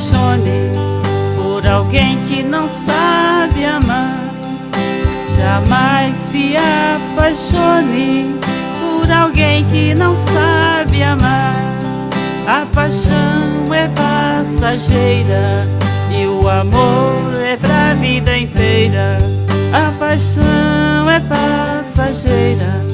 apaixone por alguém que não sabe amar. Jamais se apaixone por alguém que não sabe amar. A paixão é passageira e o amor é pra vida inteira. A paixão é passageira,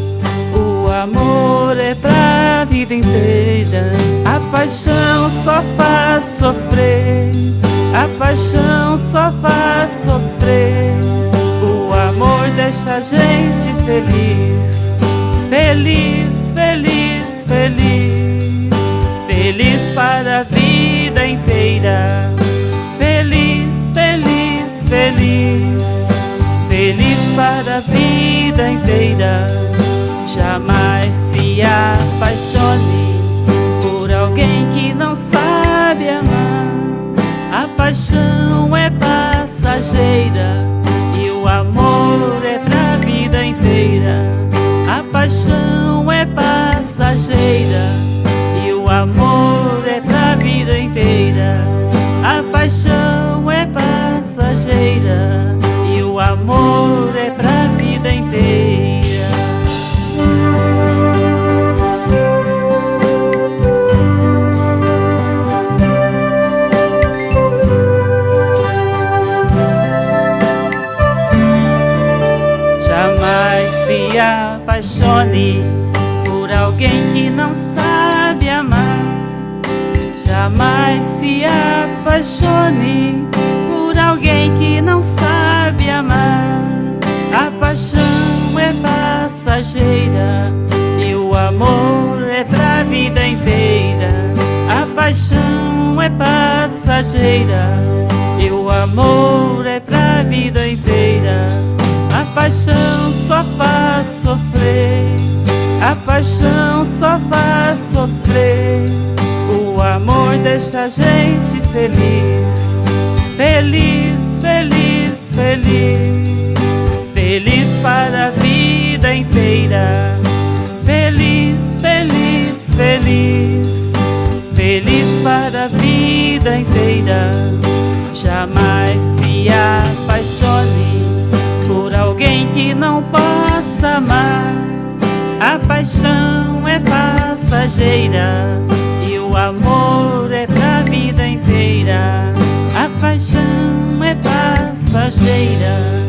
o amor é pra vida inteira. A paixão só faz sofrer, a paixão só faz sofrer. O amor deixa a gente feliz, feliz, feliz, feliz. Feliz para a vida inteira. Feliz, feliz, feliz. Feliz para a vida inteira. Jamais se apaixone por alguém que não sabe amar. A paixão é passageira e o amor é pra vida inteira. A paixão é passageira e o amor é pra vida inteira. A paixão é passageira e o amor é pra vida inteira. Jamais se apaixone por alguém que não sabe amar. Jamais se apaixone por alguém que não sabe amar. A paixão é passageira e o amor é pra vida inteira. A paixão é passageira e o amor é pra vida inteira. A paixão só faz sofrer, a paixão só faz sofrer. O amor deixa a gente feliz, feliz, feliz, feliz. Feliz para a vida inteira. Feliz, feliz, feliz. Feliz para a vida inteira. Jamais se apaixone por alguém que não possa amar. A paixão é passageira e o amor é pra vida inteira. A paixão é passageira.